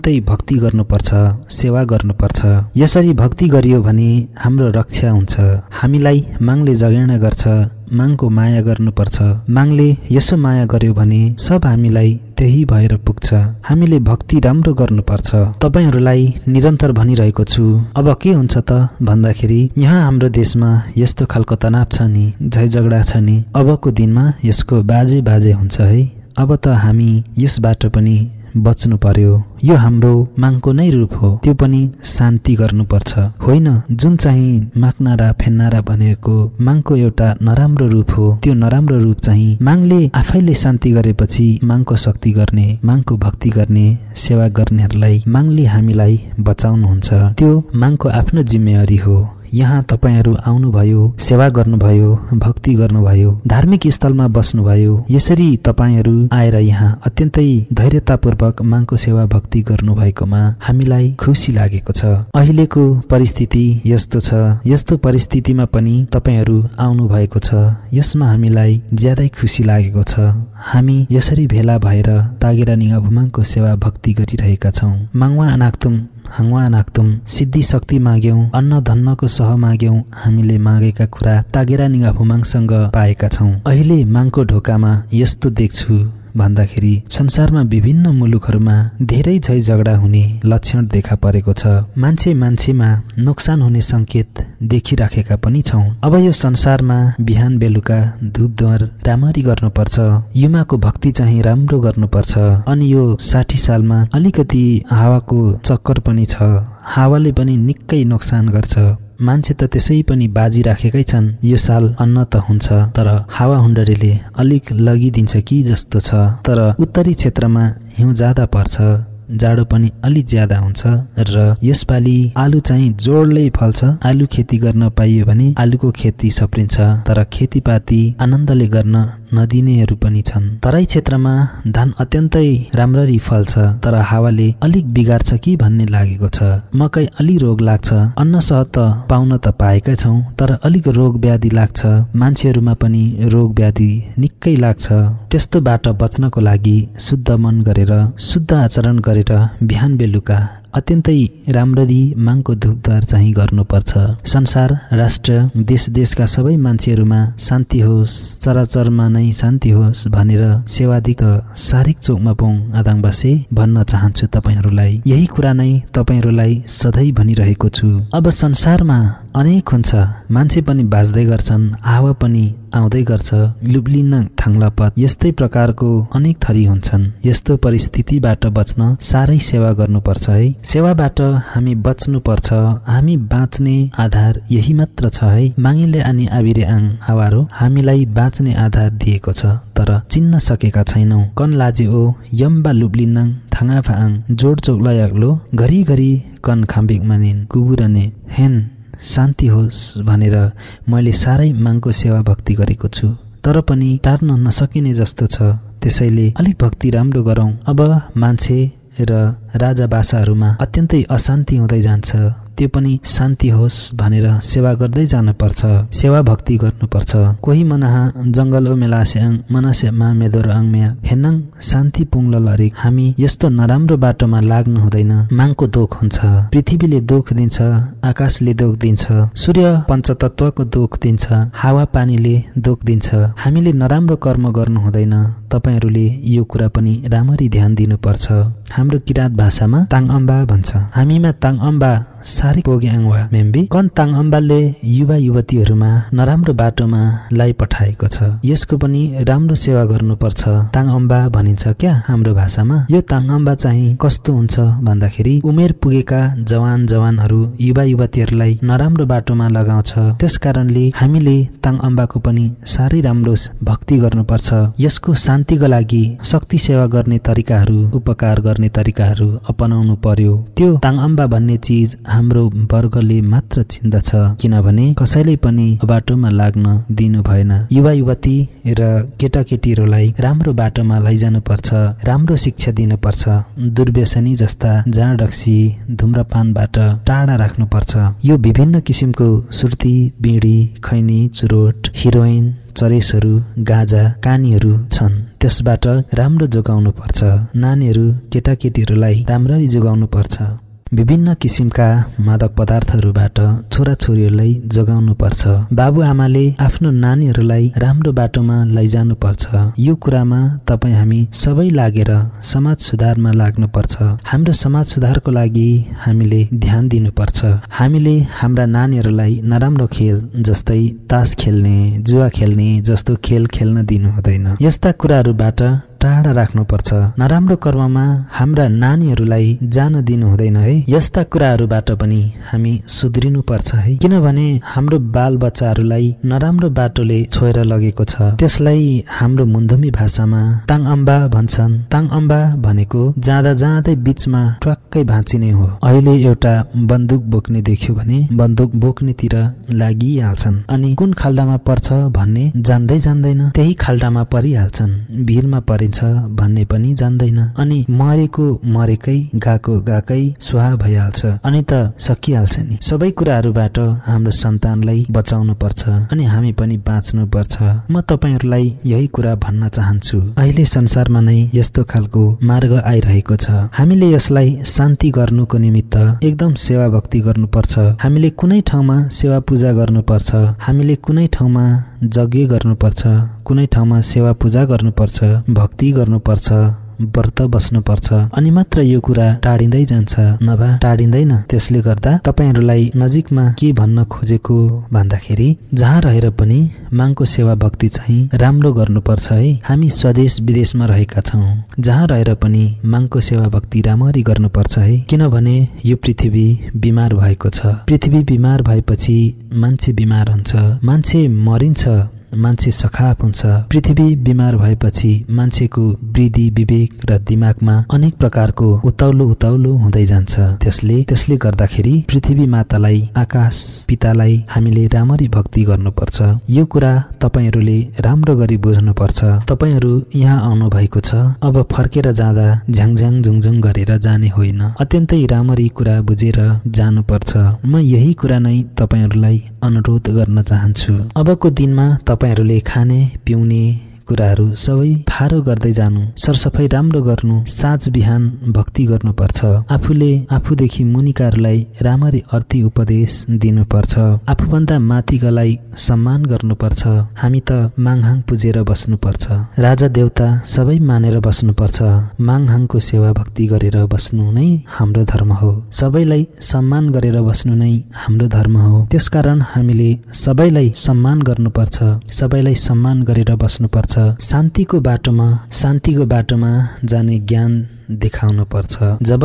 अत्यन्तै भक्ति गर्नुपर्छ, सेवा गर्नुपर्छ। यसरी भक्ति गरियो भने हाम्रो रक्षा हुन्छ। हामीलाई माङले जगेर्ना गर्छ, माङको माया गर्नुपर्छ। माङले यसो माया गर्यो भने सब हामीलाई त्यही भएर पुग्छ। हामीले भक्ति राम्रो गर्नुपर्छ। तपाईहरूलाई निरन्तर भनिरहेको छु। अब के हुन्छ त भन्दाखेरि यहाँ हाम्रो देशमा यस्तो खालको तनाव छ नि, झै झगडा छ नि, अबको दिनमा यसको बाजे बाजे हुन्छ है। अब त हामी यसबाट पनि बच्नु पर्यो। यो हाम्रो मागको नै रूप हो, त्यो पनि शान्ति गर्नुपर्छ। होइन जुन चाहिँ माग्नारा फेन्नारा भनेको मागको एउटा नराम्रो रूप हो। त्यो नराम्रो रूप चाहिँ मागले आफैले शान्ति गरेपछि मागको शक्ति गर्ने, मागको भक्ति गर्ने, सेवा गर्नेहरूलाई मागले हामीलाई बचाउनुहुन्छ। त्यो मागको आफ्नो जिम्मेवारी हो। यहाँ तपाईहरू आउनुभयो, सेवा गर्नुभयो, भक्ति गर्नुभयो, धार्मिक स्थलमा बस्नुभयो। यसरी तपाईहरू आएर यहाँ अत्यन्तै धैर्यतापूर्वक मागको सेवा भक्ति गर्नुभएकोमा हामीलाई खुसी लागेको छ। अहिलेको परिस्थिति यस्तो छ, यस्तो परिस्थितिमा पनि तपाईहरू आउनुभएको छ, यसमा हामीलाई ज्यादै खुसी लागेको छ। हामी यसरी भेला भएर तागेरा निगा भुमाङको सेवा भक्ति गरिरहेका छौँ। माङवा अनाक्तुम हाङवा अनाक्तुम, सिद्धि शक्ति माग्यौं, अन्न धन्नको सह माग्यौं। हामीले मागेका कुरा तागेरा निगा भुमाङसँग पाएका छौं। अहिले माङको ढोकामा यस्तो देख्छु भन्दाखेरि संसारमा विभिन्न मुलुकहरूमा धेरै झै झगडा हुने लक्षण देखा परेको छ। मान्छे मान्छेमा नोक्सान हुने संकेत देखिराखेका पनि छौं। अब यो संसारमा बिहान बेलुका धुपधुवार राम्ररी गर्नुपर्छ, युमाको भक्ति चाहिँ राम्रो गर्नुपर्छ। अनि यो 60 सालमा अलिकति हावाको चक्कर पनि छ। हावाले पनि निकै नोक्सान गर्छ। मान्छे त त्यसै पनि बाजी राखेकै छन्, यो साल अन्न त हुन्छ, तर हावा हुण्डरीले अलिक लगिदिन्छ कि जस्तो छ। तर उत्तरी क्षेत्रमा हिउँ ज्यादा पर्छ, जाडो पनि अलिक ज्यादा हुन्छ र यसपालि आलु चाहिँ जोडले फल्छ। आलु खेती गर्न पाइयो भने आलुको खेती सप्रिन्छ, तर खेतीपाती आनन्दले गर्न नदिनेहरू पनि छन्। तराई क्षेत्रमा धान अत्यन्तै राम्ररी फल्छ, तर हावाले अलिक बिगार्छ कि भन्ने लागेको छ। मकै अलि रोग लाग्छ। अन्न सह त पाउन त पाएकै छौं, तर अलिक रोग व्याधि लाग्छ। मान्छेहरूमा पनि रोग व्याधि निकै लाग्छ। त्यस्तोबाट बच्नको लागि शुद्ध मन गरेर, शुद्ध आचरण गरेर बिहान बेलुका अत्यन्तै राम्ररी मागको धुपधार चाहिँ गर्नुपर्छ। संसार, राष्ट्र, देश देशका सबै मान्छेहरूमा शान्ति होस्, चराचरमा नै शान्ति होस् भनेर सेवाधिक सारिक चोकमा पौं आदाङबासे भन्न चाहन्छु तपाईहरूलाई। यही कुरा नै तपाईहरूलाई सधैँ भनिरहेको छु। अब संसारमा अनेक हुन्छ, मान्छे पनि बाँच्दै गर्छन्, हावा पनि आउँदै गर्छ, लुब्लिन थाङ्लापत, यस्तै प्रकारको अनेक थरी हुन्छन्। यस्तो परिस्थितिबाट बच्न साह्रै सेवा गर्नुपर्छ है। सेवाबाट हामी बच्नुपर्छ। हामी बाँच्ने आधार यही मात्र छ है। माङेले अनि आबिरे आङ आवारो हामीलाई बाँच्ने आधार दिएको छ, तर चिन्न सकेका छैनौं। कन लाजे ओ यम्बा लुब्लिनाङ थाङाफा आङ जोड चौकलाई अग्लो घरिघरि कन खाम्बिक मानिन कुबुरने हेन शान्ति होस् भनेर मैले साह्रै मागको सेवा भक्ति गरेको छु, तर पनि टार्न नसकिने जस्तो छ। त्यसैले अलिक भक्ति राम्रो गरौं। अब मान्छे र राजाबासाहरूमा अत्यन्तै अशान्ति हुँदै जान्छ, त्यो पनि शान्ति होस् भनेर सेवा गर्दै जानुपर्छ, सेवा भक्ति गर्नुपर्छ। कोही मनाहा जंगल ओ मेलासे आङ मनासे मा मेदोर आङ म्या हेनङ शान्ति पुङ्ल लरिक। हामी यस्तो नराम्रो बाटोमा लाग्नु हुँदैन। मागको दोख हुन्छ, पृथ्वीले दोख दिन्छ, आकाशले दोख दिन्छ, सूर्य पञ्चतत्वको दोख दिन्छ, हावा पानीले दोख दिन्छ। हामीले नराम्रो कर्म गर्नु हुँदैन। तपाईहरूले यो कुरा पनि राम्ररी ध्यान दिनुपर्छ। हाम्रो किराँत भाषामा ताङ अम्बा भन्छ। हामीमा ताङ अम्बा सारी पोगे आङवा मेम्बी कन ताङ अम्बाले युवा युवतीहरूमा नराम्रो बाटोमा लाई पठाएको छ। यसको पनि राम्रो सेवा गर्नुपर्छ। ताङ अम्बा भनिन्छ क्या हाम्रो भाषामा। यो ताङ अम्बा चाहिँ कस्तो हुन्छ भन्दाखेरि उमेर पुगेका जवानहरू युवा युवतीहरूलाई नराम्रो बाटोमा लगाउँछ। त्यसकारणले हामीले ताङ अम्बाको पनि साह्रै राम्रो भक्ति गर्नुपर्छ। यसको शान्तिको लागि शक्ति सेवा गर्ने तरिकाहरू, उपकार गर्ने तरिकाहरू अपनाउनु पर्यो। त्यो ताङ अम्बा भन्ने चीज हाम्रो वर्गले मात्र चिन्दछ, किनभने कसैले पनि बाटोमा लाग्न दिनु भएन। युवा युवती र केटाकेटीहरूलाई राम्रो बाटोमा लैजानुपर्छ, राम्रो शिक्षा दिनुपर्छ। दुर्व्यसनी जस्ता जाँड रक्सी धुम्रपानबाट टाढा राख्नुपर्छ। यो विभिन्न किसिमको सुर्ती, बिडी, खैनी, चुरोट, हिरोइन, चरेसहरू, गाजा, कानीहरू छन्। त्यसबाट राम्रो जोगाउनु पर्छ। नानीहरू केटाकेटीहरूलाई राम्ररी जोगाउनु पर्छ। विभिन्न किसिमका मादक पदार्थहरूबाट छोराछोरीहरूलाई जोगाउनु पर्छ। बाबुआमाले आफ्नो नानीहरूलाई राम्रो बाटोमा लैजानुपर्छ। यो कुरामा तपाईँ हामी सबै लागेर समाज सुधारमा लाग्नुपर्छ। हाम्रो समाज सुधारको लागि हामीले ध्यान दिनुपर्छ। हामीले हाम्रा नानीहरूलाई नराम्रो खेल जस्तै तास खेल्ने, जुवा खेल्ने जस्तो खेल खेल्न दिनु हुँदैन। यस्ता कुराहरूबाट टाढा राख्नुपर्छ। नराम्रो कर्ममा हाम्रा नानीहरूलाई जान दिनु हुँदैन है। यस्ता कुराहरूबाट पनि हामी सुध्रिनु पर्छ है। किनभने हाम्रो बाल बच्चाहरूलाई नराम्रो बाटोले छोएर लगेको छ। त्यसलाई हाम्रो मुन्धुमी भाषामा ताङअम्बा भन्छन्। ताङअम्बा भनेको जाँदा जाँदै बीचमा ट्वाक्कै भाँचिने हो। अहिले एउटा बन्दुक बोक्ने देख्यो भने बन्दुक बोक्नेतिर लागिहाल्छन् अनि कुन खाल्डामा पर्छ भन्ने जान्दै जान्दैन, त्यही खाल्डामा परिहाल्छन्। भिरमा परिन्छ भन्ने पनि जान्दैन अनि मरेको मरेकै, गएको गएकै सुहा भइहाल्छ अनि त सकिहाल्छ नि। सबै कुराहरूबाट हाम्रो सन्तानलाई बचाउनु पर्छ अनि हामी पनि बाँच्नु पर्छ। म तपाईहरुलाई यही कुरा भन्न चाहन्छु। अहिले संसारमा नै यस्तो खालको मार्ग आइरहेको छ। हामीले यसलाई शान्ति गर्नुको निमित्त एकदम सेवा भक्ति गर्नुपर्छ। हामीले कुनै ठाउँमा सेवा पूजा गर्नुपर्छ। हामीले कुनै ठाउँमा यज्ञ गर्नुपर्छ, कुनै ठाउँमा सेवा पूजा गर्नुपर्छ, भक्ति गर्नुपर्छ, व्रत बस्नुपर्छ अनि मात्र यो कुरा टाढिँदै जान्छ, नभए टाढिँदैन। त्यसले गर्दा तपाईहरुलाई नजिकमा के भन्न खोजेको भन्दाखेरि जहाँ रहेर पनि माङको सेवा भक्ति चाहिँ राम्रो गर्नुपर्छ है। हामी स्वदेश विदेशमा रहेका छौं, जहाँ रहेर पनि माङको सेवा भक्ति राम्ररी गर्नुपर्छ है। किनभने यो पृथ्वी बिमार भएको छ। पृथ्वी बिमार भएपछि मान्छे बिमार हुन्छ, मान्छे मरिन्छ, मान्छे सखाप हुन्छ। पृथ्वी बिमार भएपछि मान्छेको वृद्धि, विवेक र दिमागमा अनेक प्रकारको उताउलो हुँदै जान्छ। त्यसले गर्दाखेरि पृथ्वी मातालाई, आकाश पितालाई हामीले राम्ररी भक्ति गर्नुपर्छ। यो कुरा तपाईहरुले राम्रो गरी बुझ्नुपर्छ। तपाईहरु यहाँ आउनु भएको छ, अब फर्केर जाँदा झ्याङझ्याङ झुङझुङ गरेर जाने होइन, अत्यन्तै राम्ररी कुरा बुझेर जानुपर्छ। म यही कुरा नै तपाईहरुलाई अनुरोध गर्न चाहन्छु। अबको दिनमा तपाईहरुले खाने पिउने कुराहरू सबै फारो गर्दै जानु, सरसफाई राम्रो गर्नु, साँझ बिहान भक्ति गर्नुपर्छ। आफूले आफूदेखि मुनिकाहरूलाई राम्ररी अर्थी उपदेश दिनुपर्छ। आफूभन्दा माथिकालाई सम्मान गर्नुपर्छ। हामी त माङहाङ पुजेर बस्नुपर्छ। राजा देवता सबै मानेर बस्नुपर्छ। माङहाङको सेवा भक्ति गरेर बस्नु नै हाम्रो धर्म हो। सबैलाई सम्मान गरेर बस्नु नै हाम्रो धर्म हो। त्यसकारण हामीले सबैलाई सम्मान गर्नुपर्छ, सबैलाई सम्मान गरेर बस्नुपर्छ। शान्तिको बाटोमा जाने ज्ञान देखाउनु पर्छ। जब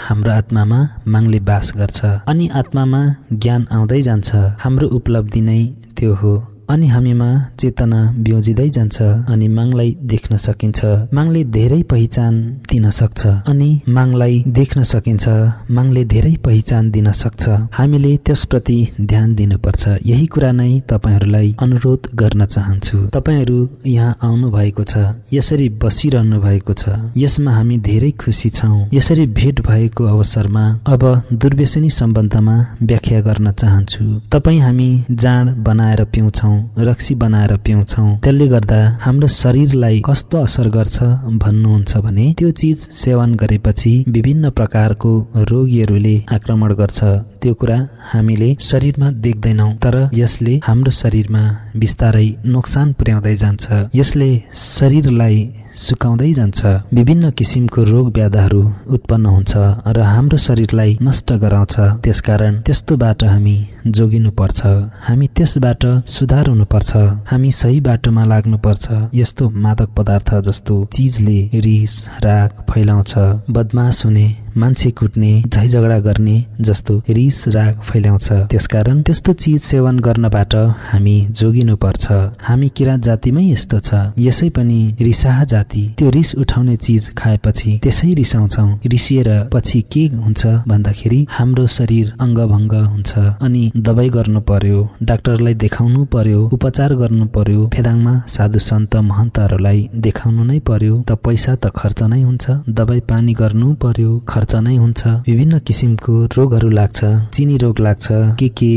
हाम्रो आत्मामा माङले बास गर्छ अनि आत्मामा ज्ञान आउँदै जान्छ, हाम्रो उपलब्धि नै त्यो हो अनि हामीमा चेतना ब्योजिँदै जान्छ अनि माङलाई देख्न सकिन्छ। माङले धेरै पहिचान दिन सक्छ अनि माङलाई देख्न सकिन्छ, माङले धेरै पहिचान दिन सक्छ। हामीले त्यसप्रति ध्यान दिनुपर्छ। यही कुरा नै तपाईहरुलाई अनुरोध गर्न चाहन्छु। तपाईहरु यहाँ आउनु भएको छ, यसरी बसिरहनु भएको छ, यसमा हामी धेरै खुसी छौं। यसरी भेट भएको अवसरमा अब दुर्व्यसनी सम्बन्धमा व्याख्या गर्न चाहन्छु। तपाई हामी जाँड बनाएर पिउँछौं, रक्सी बनाएर पिउँछौं, त्यसले गर्दा हाम्रो शरीरलाई कस्तो असर गर्छ भन्नुहुन्छ भने त्यो चीज सेवन गरेपछि विभिन्न प्रकारको रोगीहरूले आक्रमण गर्छ। त्यो कुरा हामीले शरीरमा देख्दैनौं, तर यसले हाम्रो शरीरमा बिस्तारै नोक्सान पुर्याउँदै जान्छ। यसले शरीरलाई सुकाउँदै जान्छ। विभिन्न किसिमको रोग व्याधहरू उत्पन्न हुन्छ र हाम्रो शरीरलाई नष्ट गराउँछ। त्यसकारण त्यस्तोबाट हामी जोगिनु पर्छ। हामी त्यसबाट सुधार हुनुपर्छ। हामी सही बाटोमा लाग्नुपर्छ। यस्तो मादक पदार्थ जस्तो चीजले रिस राग फैलाउँछ। बदमाश हुने, मान्छे कुट्ने, झै झगडा गर्ने जस्तो रिस राग फैलाउँछ। त्यसकारण त्यस्तो चीज सेवन गर्नबाट हामी जोगिनु पर्छ। हामी किराँत जातिमै यस्तो छ। यसै पनि रिसाहा जाति, त्यो रिस उठाउने चीज खाएपछि त्यसै रिसाउँछौं। रिसिएर पछि के हुन्छ भन्दाखेरि हाम्रो शरीर अङ्गभङ्ग हुन्छ अनि दबाई गर्नु पर्यो, डाक्टरलाई देखाउनु पर्यो, उपचार गर्नु पर्यो। फेदाङमा साधु सन्त महन्तहरूलाई देखाउनु नै पर्यो। त पैसा त खर्च नै हुन्छ, दबाई पानी गर्नु पर्यो, खर्च खर्च नै हुन्छ। विभिन्न किसिमको रोगहरू लाग्छ, चिनी रोग लाग्छ, के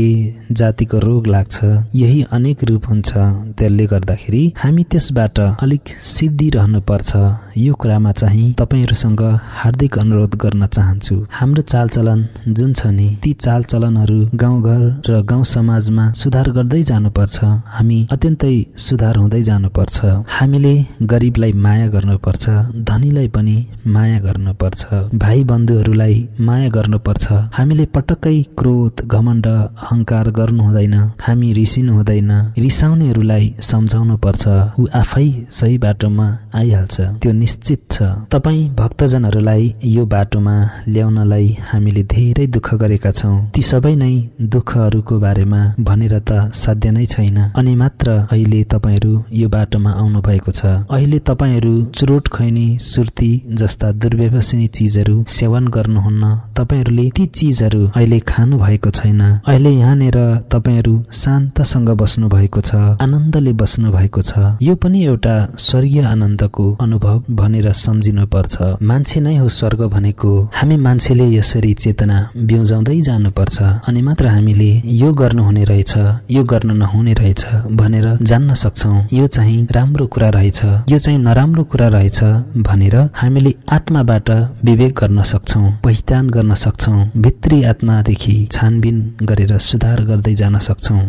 जातिको रोग लाग्छ, यही अनेक रूप हुन्छ। त्यसले गर्दाखेरि हामी त्यसबाट अलिक सिद्धि रहनुपर्छ। यो कुरामा चाहिँ तपाईहरुसँग हार्दिक अनुरोध गर्न चाहन्छु। हाम्रो चालचलन जुन छ नि, ती चालचलनहरू गाउँघर र गाउँ समाजमा सुधार गर्दै जानुपर्छ। हामी अत्यन्तै सुधार हुँदै जानुपर्छ। हामीले गरिबलाई माया गर्नुपर्छ, धनीलाई पनि माया गर्नुपर्छ, भाइ बन्धुहरूलाई माया गर्नुपर्छ। हामीले पटक्कै क्रोध, घमण्ड, अहंकार गर्नु हुँदैन। हामी रिसिनु हुँदैन। रिसाउनेहरूलाई सम्झाउनु पर्छ। ऊ आफै सही बाटोमा आइहाल्छ, त्यो निश्चित छ। तपाई भक्तजनहरूलाई यो बाटोमा ल्याउनलाई हामीले धेरै दुःख गरेका छौं। ती सबै नै दुःखहरूको बारेमा भनेर त साध्य नै छैन। अनि मात्र अहिले तपाईहरु यो बाटोमा आउनु भएको छ। अहिले तपाईहरु चुरोट खैनी, सुर्ती जस्ता दुर्व्यसनी चीजहरू सेवन गर्नुहुन्न। तपाईहरुले ती चीजहरू अहिले खानु भएको छैन। अहिले यहाँनेर तपाईहरु शान्तसँग बस्नु भएको छ, आनन्दले बस्नु भएको छ। यो पनि एउटा स्वर्गीय आनन्दको अनुभव भनेर सम्झिनु पर्छ। मान्छे नै हो स्वर्ग भनेको। हामी मान्छेले यसरी चेतना ब्युजाउँदै जानुपर्छ। अनि मात्र हामीले यो गर्नुहुने रहेछ, यो गर्न नहुने रहेछ भनेर जान्न सक्छौं। यो चाहिँ राम्रो कुरा रहेछ, यो चाहिँ नराम्रो कुरा रहेछ भनेर हामीले आत्माबाट विवेक गर्न सक्छौं, पहिचान गर्न सक्छौं। भित्री आत्मादेखि छानबिन गरेर सुधार गर्दै जान सक्छौं।